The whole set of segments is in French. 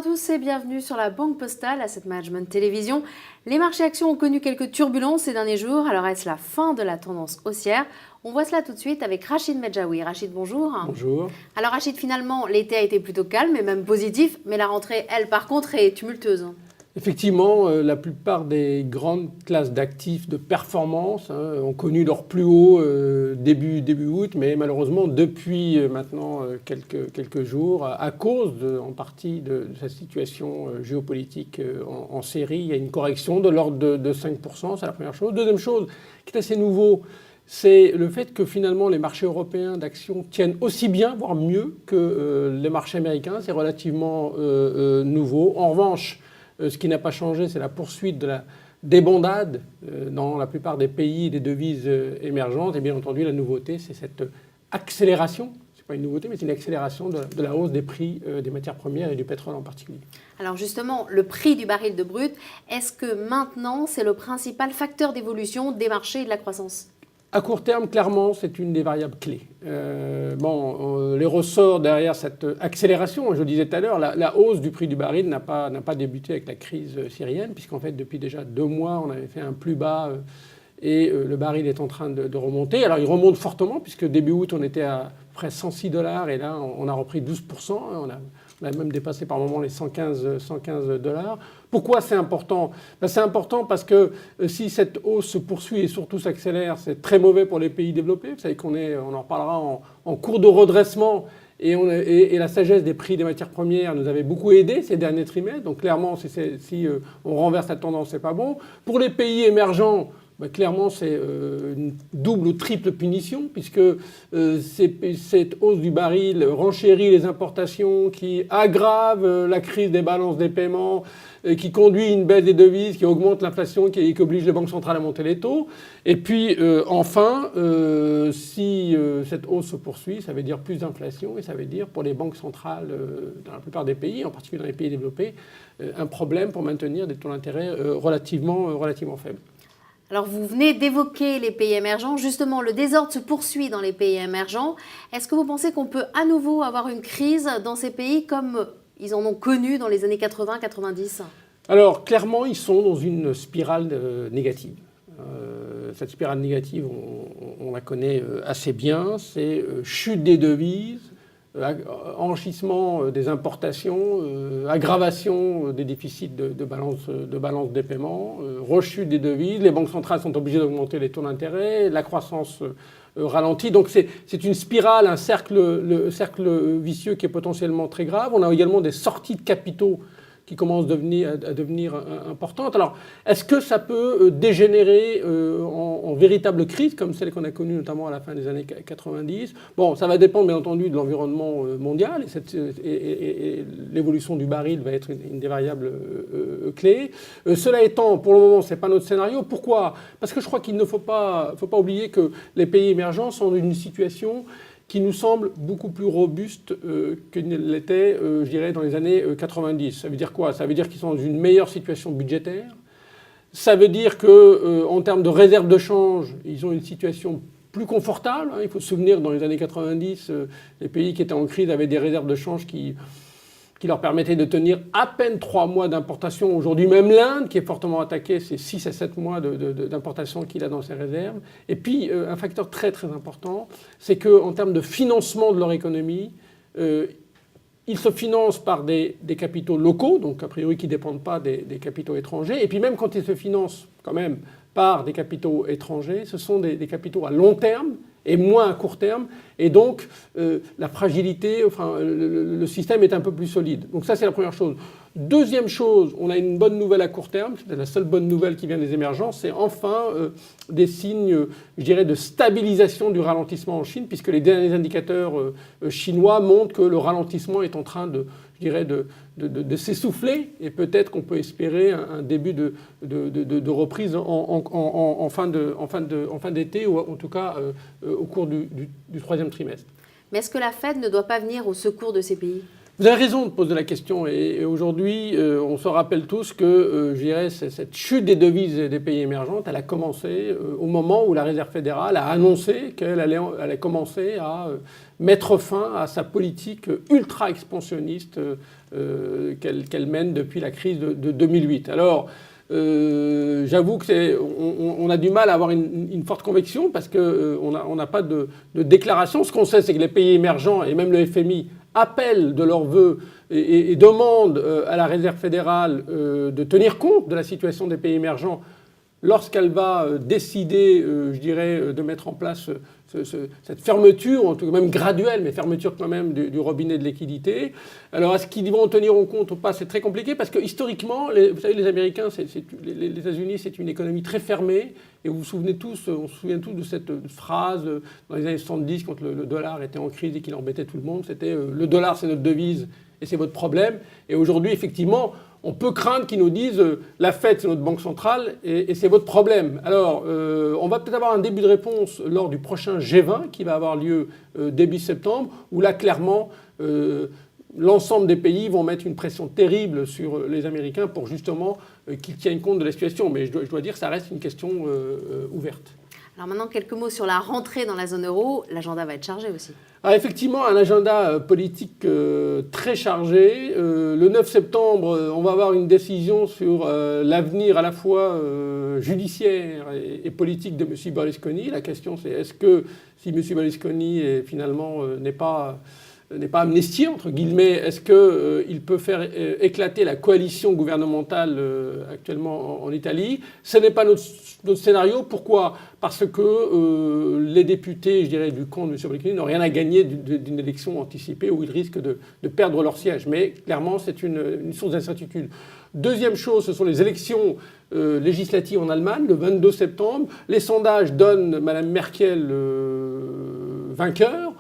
tous et bienvenue sur la Banque Postale Asset Management Télévision. Les marchés actions ont connu quelques turbulences ces derniers jours, alors est-ce la fin de la tendance haussière? On voit cela tout de suite avec Rachid Medjaoui. Rachid, bonjour. Bonjour. Alors Rachid, finalement, l'été a été plutôt calme et même positif, mais la rentrée, elle, par contre, est tumultueuse. Effectivement, la plupart des grandes classes d'actifs de performance ont connu leur plus haut début août, mais malheureusement depuis maintenant quelques jours, à cause en partie de sa situation géopolitique en Syrie, il y a une correction de l'ordre de 5%, c'est la première chose. Deuxième chose, qui est assez nouveau, c'est le fait que finalement les marchés européens d'actions tiennent aussi bien, voire mieux que les marchés américains. C'est relativement nouveau. En revanche, ce qui n'a pas changé, c'est la poursuite de la débandade dans la plupart des pays et des devises émergentes. Et bien entendu, la nouveauté, c'est cette accélération. Ce n'est pas une nouveauté, mais c'est une accélération de la hausse des prix des matières premières et du pétrole en particulier. Alors justement, le prix du baril de brut, est-ce que maintenant, c'est le principal facteur d'évolution des marchés et de la croissance ? À court terme, clairement, c'est une des variables clés. Les ressorts derrière cette accélération, je le disais tout à l'heure, la hausse du prix du baril n'a pas débuté avec la crise syrienne, puisqu'en fait, depuis déjà 2 mois, on avait fait un plus bas et le baril est en train de remonter. Alors, il remonte fortement, puisque début août, on était à près 106 $, et là, on a repris 12%. On a même dépassé par moments les 115 $. Pourquoi c'est important ? C'est important parce que si cette hausse se poursuit et surtout s'accélère, c'est très mauvais pour les pays développés. Vous savez on en reparlera en cours de redressement et la sagesse des prix des matières premières nous avait beaucoup aidé ces derniers trimestres. Donc clairement, si on renverse la tendance, c'est pas bon. Pour les pays émergents, clairement, c'est une double ou triple punition, puisque cette hausse du baril renchérit les importations, qui aggrave la crise des balances des paiements, qui conduit une baisse des devises, qui augmente l'inflation, qui oblige les banques centrales à monter les taux. Et puis, enfin, si cette hausse se poursuit, ça veut dire plus d'inflation, et ça veut dire pour les banques centrales dans la plupart des pays, en particulier dans les pays développés, un problème pour maintenir des taux d'intérêt relativement faibles. Alors vous venez d'évoquer les pays émergents. Justement, le désordre se poursuit dans les pays émergents. Est-ce que vous pensez qu'on peut à nouveau avoir une crise dans ces pays comme ils en ont connu dans les années 80-90 ? Alors clairement, ils sont dans une spirale négative. Cette spirale négative, on la connaît assez bien. C'est chute des devises, enrichissement des importations, aggravation des déficits de balance des paiements, rechute des devises, les banques centrales sont obligées d'augmenter les taux d'intérêt, la croissance ralentit. Donc c'est une spirale, un cercle vicieux qui est potentiellement très grave. On a également des sorties de capitaux qui commencent à devenir importantes. Alors, est-ce que ça peut dégénérer en véritable crise, comme celle qu'on a connue notamment à la fin des années 90 ? Bon, ça va dépendre bien entendu de l'environnement mondial, et l'évolution du baril va être une des variables clés. Cela étant, pour le moment, ce n'est pas notre scénario. Pourquoi ? Parce que je crois qu'il ne faut pas oublier que les pays émergents sont dans une situation qui nous semble beaucoup plus robuste que l'était, je dirais, dans les années 90. Ça veut dire quoi ? Ça veut dire qu'ils sont dans une meilleure situation budgétaire. Ça veut dire qu'en termes de réserve de change, ils ont une situation plus confortable. Il faut se souvenir que dans les années 90, les pays qui étaient en crise avaient des réserves de change qui leur permettaient de tenir à peine 3 mois d'importation. Aujourd'hui, même l'Inde, qui est fortement attaquée, c'est 6 à 7 mois d'importation qu'il a dans ses réserves. Et puis, un facteur très très important, c'est qu'en termes de financement de leur économie, ils se financent par des capitaux locaux, donc a priori qui ne dépendent pas des capitaux étrangers. Et puis même quand ils se financent quand même par des capitaux étrangers, ce sont des capitaux à long terme et moins à court terme, et donc la fragilité, le système est un peu plus solide. Donc ça, c'est la première chose. Deuxième chose, on a une bonne nouvelle à court terme, c'est la seule bonne nouvelle qui vient des émergents, c'est enfin des signes, je dirais, de stabilisation du ralentissement en Chine, puisque les derniers indicateurs chinois montrent que le ralentissement est en train de s'essouffler, et peut-être qu'on peut espérer un début de reprise en fin d'été, ou en tout cas au cours du 3e trimestre. Mais est-ce que la Fed ne doit pas venir au secours de ces pays ? Vous avez raison de poser la question et aujourd'hui, on se rappelle tous que, je dirais, cette chute des devises des pays émergents, elle a commencé au moment où la Réserve fédérale a annoncé qu'elle allait commencer à mettre fin à sa politique ultra-expansionniste qu'elle mène depuis la crise de 2008. Alors, j'avoue qu'on a du mal à avoir une forte conviction parce qu'on n'a pas de déclaration. Ce qu'on sait, c'est que les pays émergents et même le FMI appellent de leurs vœux et demandent à la Réserve fédérale de tenir compte de la situation des pays émergents lorsqu'elle va décider, je dirais, de mettre en place cette fermeture, en tout cas même graduelle, mais fermeture quand même du robinet de liquidité. Alors, est-ce qu'ils vont en tenir en compte ou pas? C'est très compliqué parce que historiquement, vous savez, les Américains, les États-Unis, c'est une économie très fermée. Et vous vous souvenez tous, on se souvient tous de cette phrase dans les années 70, quand le dollar était en crise et qu'il embêtait tout le monde, c'était le dollar, c'est notre devise et c'est votre problème. Et aujourd'hui, effectivement, on peut craindre qu'ils nous disent la Fed, c'est notre banque centrale et c'est votre problème. Alors, on va peut-être avoir un début de réponse lors du prochain G20 qui va avoir lieu début septembre, où là, clairement, l'ensemble des pays vont mettre une pression terrible sur les Américains pour justement qu'ils tiennent compte de la situation. Mais je dois dire que ça reste une question ouverte. Alors maintenant, quelques mots sur la rentrée dans la zone euro. L'agenda va être chargé aussi. Alors effectivement, un agenda politique très chargé. Le 9 septembre, on va avoir une décision sur l'avenir à la fois judiciaire et politique de M. Berlusconi. La question, c'est est-ce que si M. Berlusconi finalement n'est pas amnistié, entre guillemets, est-ce qu'il peut faire éclater la coalition gouvernementale actuellement en Italie? Ce n'est pas notre scénario. Pourquoi? Parce que les députés, je dirais, du camp de M. Berlusconi n'ont rien à gagner d'une élection anticipée où ils risquent de perdre leur siège. Mais clairement, c'est une source d'incertitude. Deuxième chose, ce sont les élections législatives en Allemagne, le 22 septembre. Les sondages donnent Mme Merkel vainqueur.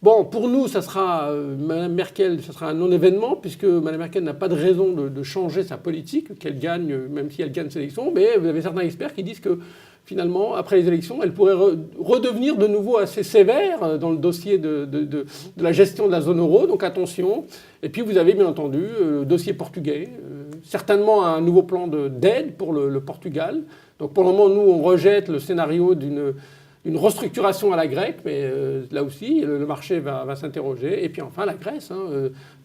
Bon, pour nous, ça sera Mme Merkel, ça sera un non-événement, puisque Mme Merkel n'a pas de raison de changer sa politique, qu'elle gagne, même si elle gagne ses élections. Mais vous avez certains experts qui disent que, finalement, après les élections, elle pourrait redevenir de nouveau assez sévère dans le dossier de la gestion de la zone euro. Donc attention. Et puis vous avez, bien entendu, le dossier portugais. Certainement un nouveau plan d'aide pour le Portugal. Donc pour le moment, nous, on rejette le scénario d'une restructuration à la grecque, mais là aussi, le marché va s'interroger. Et puis enfin, la Grèce,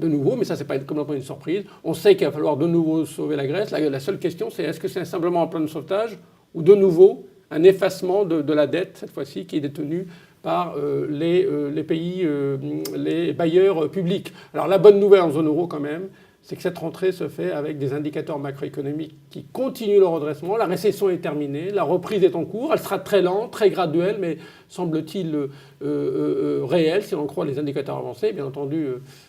de nouveau, mais ça, c'est pas complètement une surprise. On sait qu'il va falloir de nouveau sauver la Grèce. La seule question, c'est est-ce que c'est simplement un plan de sauvetage ou de nouveau un effacement de la dette, cette fois-ci, qui est détenue par les pays, les bailleurs publics. Alors la bonne nouvelle en zone euro, quand même, c'est que cette rentrée se fait avec des indicateurs macroéconomiques qui continuent le redressement. La récession est terminée, la reprise est en cours. Elle sera très lente, très graduelle, mais semble-t-il réelle, si l'on croit les indicateurs avancés. Bien entendu,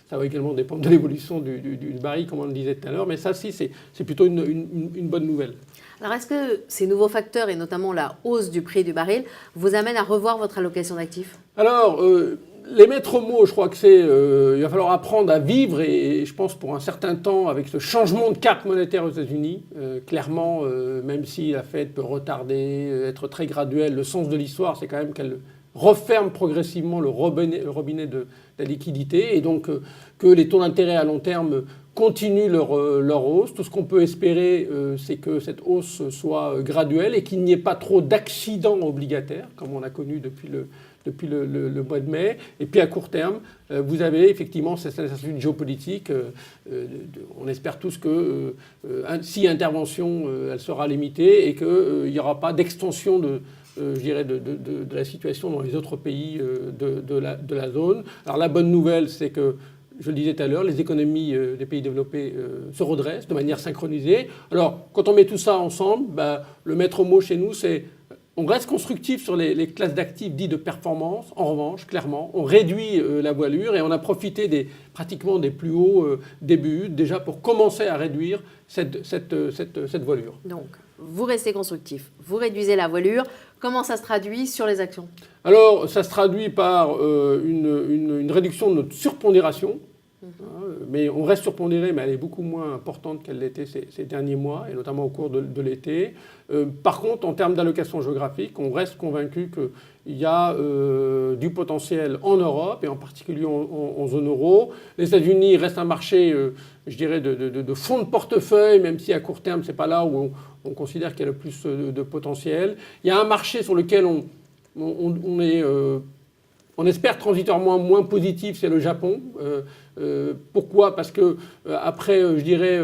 ça va également dépendre de l'évolution du baril, comme on le disait tout à l'heure. Mais ça, si, c'est plutôt une bonne nouvelle. Alors, est-ce que ces nouveaux facteurs, et notamment la hausse du prix du baril, vous amènent à revoir votre allocation d'actifs? Alors, les maîtres mots, je crois que c'est il va falloir apprendre à vivre, et je pense pour un certain temps, avec ce changement de carte monétaire aux États-Unis. Clairement, même si la Fed peut retarder, être très graduelle, le sens de l'histoire, c'est quand même qu'elle referme progressivement le robinet de la liquidité, et donc que les taux d'intérêt à long terme continuent leur hausse. Tout ce qu'on peut espérer, c'est que cette hausse soit graduelle et qu'il n'y ait pas trop d'accidents obligataires, comme on a connu depuis le mois de mai. Et puis à court terme, vous avez effectivement cette incertitude géopolitique. On espère tous que si intervention, elle sera limitée et qu'il n'y aura pas d'extension je dirais de la situation dans les autres pays de la zone. Alors la bonne nouvelle, c'est que, je le disais tout à l'heure, les économies des pays développés se redressent de manière synchronisée. Alors, quand on met tout ça ensemble, le maître mot chez nous, c'est on reste constructif sur les classes d'actifs dits de performance. En revanche, clairement, on réduit la voilure et on a profité pratiquement des plus hauts débuts déjà pour commencer à réduire cette voilure. Donc, vous restez constructif, vous réduisez la voilure. Comment ça se traduit sur les actions? Alors, ça se traduit par une réduction de notre surpondération. Mais on reste surpondéré, mais elle est beaucoup moins importante qu'elle l'était ces derniers mois, et notamment au cours de l'été. Par contre, en termes d'allocation géographique, on reste convaincu qu'il y a du potentiel en Europe, et en particulier en zone euro. Les États-Unis restent un marché, je dirais, de fonds de portefeuille, même si à court terme, ce n'est pas là où on considère qu'il y a le plus de potentiel. Il y a un marché sur lequel on espère transitoirement moins positif, c'est le Japon. Pourquoi ? Parce que après, je dirais,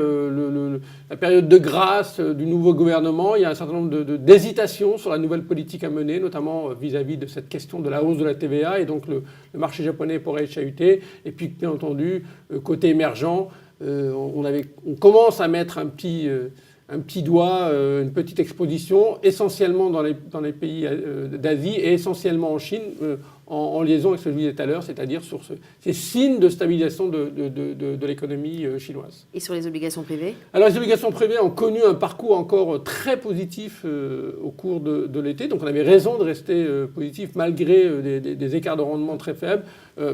la période de grâce du nouveau gouvernement, il y a un certain nombre d'hésitations sur la nouvelle politique à mener, notamment vis-à-vis de cette question de la hausse de la TVA, et donc le marché japonais pourrait être chahuté. Et puis, bien entendu, côté émergent, on commence à mettre un petit doigt, une petite exposition, essentiellement dans les pays d'Asie et essentiellement en Chine, en liaison avec ce que je disais tout à l'heure, c'est-à-dire sur ces signes de stabilisation de l'économie chinoise. Et sur les obligations privées ? Alors les obligations privées ont connu un parcours encore très positif au cours de l'été, donc on avait raison de rester positif malgré des écarts de rendement très faibles,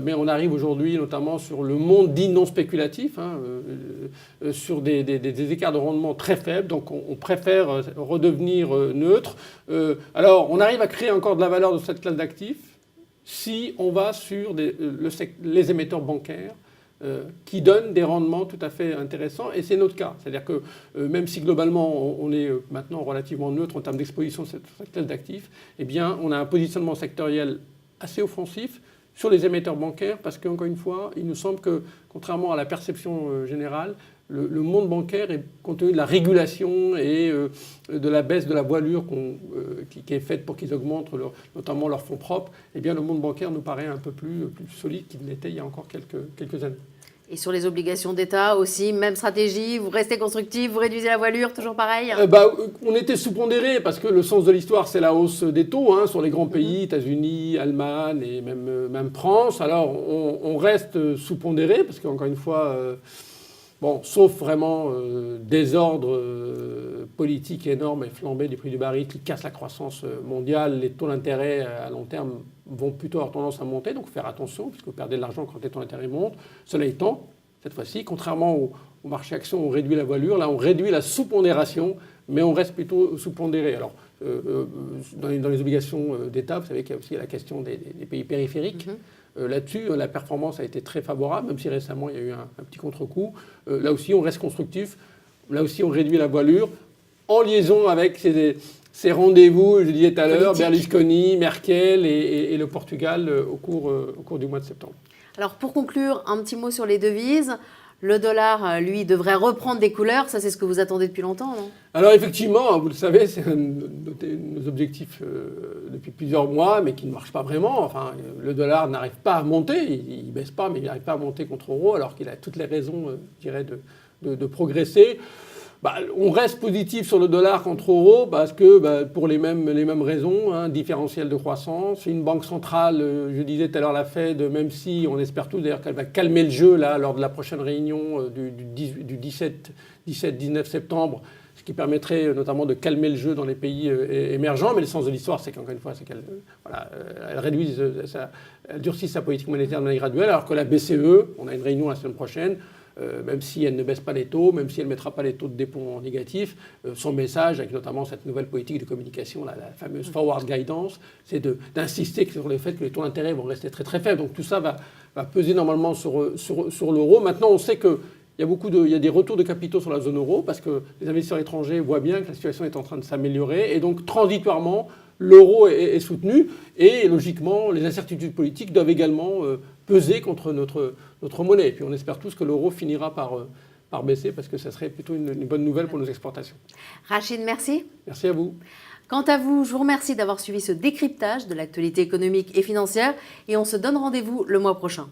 mais on arrive aujourd'hui notamment sur le monde dit non spéculatif, sur des écarts de rendement très faibles, donc on préfère redevenir neutre. Alors on arrive à créer encore de la valeur de cette classe d'actifs si on va sur les émetteurs bancaires qui donnent des rendements tout à fait intéressants, et c'est notre cas. C'est-à-dire que même si globalement on est maintenant relativement neutre en termes d'exposition sur cette classe d'actifs, eh bien on a un positionnement sectoriel assez offensif sur les émetteurs bancaires, parce qu'encore une fois, il nous semble que, contrairement à la perception générale, le monde bancaire, compte tenu de la régulation et de la baisse de la voilure qui est faite pour qu'ils augmentent notamment leurs fonds propres, eh bien le monde bancaire nous paraît un peu plus solide qu'il n'était il y a encore quelques années. Et sur les obligations d'État aussi, même stratégie, vous restez constructif, vous réduisez la voilure, toujours pareil ? On était sous-pondéré parce que le sens de l'histoire, c'est la hausse des taux sur les grands pays, États-Unis, Allemagne et même France. Alors on reste sous-pondéré parce qu'encore une fois... sauf vraiment désordre politique énorme et flambée du prix du baril qui casse la croissance mondiale, les taux d'intérêt à long terme vont plutôt avoir tendance à monter, donc faire attention, puisque vous perdez de l'argent quand les taux d'intérêt montent. Cela étant, cette fois-ci, contrairement au marché action, on réduit la voilure, là on réduit la sous-pondération, mais on reste plutôt sous-pondéré. Alors, dans les obligations d'État, vous savez qu'il y a aussi la question des pays périphériques. Là-dessus, la performance a été très favorable, même si récemment il y a eu un petit contre-coup. Là aussi, on reste constructif. Là aussi, on réduit la voilure en liaison avec ces rendez-vous, je disais tout à l'heure, Berlusconi, Merkel et le Portugal au cours du mois de septembre. Alors, pour conclure, un petit mot sur les devises. Le dollar, lui, devrait reprendre des couleurs. Ça, c'est ce que vous attendez depuis longtemps, non ? Alors effectivement, vous le savez, c'est un de nos objectifs depuis plusieurs mois, mais qui ne marche pas vraiment. Enfin, le dollar n'arrive pas à monter, il ne baisse pas, mais il n'arrive pas à monter contre l'euro, alors qu'il a toutes les raisons, je dirais, de progresser. On reste positif sur le dollar contre l'euro parce que pour les mêmes raisons, différentiel de croissance. Une banque centrale, je disais tout à l'heure la Fed, même si on espère tous d'ailleurs qu'elle va calmer le jeu là, lors de la prochaine réunion du 17-19 septembre, ce qui permettrait notamment de calmer le jeu dans les pays émergents. Mais le sens de l'histoire, c'est qu'encore une fois, c'est qu'elle elle durcisse sa politique monétaire de manière graduelle, alors que la BCE, on a une réunion la semaine prochaine, même si elle ne baisse pas les taux, même si elle ne mettra pas les taux de dépôt en négatif, son message, avec notamment cette nouvelle politique de communication, la fameuse forward guidance, c'est d'insister sur le fait que les taux d'intérêt vont rester très très faibles. Donc tout ça va peser normalement sur l'euro. Maintenant, on sait qu'il y a des retours de capitaux sur la zone euro, parce que les investisseurs étrangers voient bien que la situation est en train de s'améliorer, et donc transitoirement, l'euro est soutenu, et logiquement, les incertitudes politiques doivent également peser contre notre monnaie. Et puis on espère tous que l'euro finira par baisser, parce que ça serait plutôt une bonne nouvelle pour nos exportations. Rachid, merci. Merci à vous. Quant à vous, je vous remercie d'avoir suivi ce décryptage de l'actualité économique et financière, et on se donne rendez-vous le mois prochain.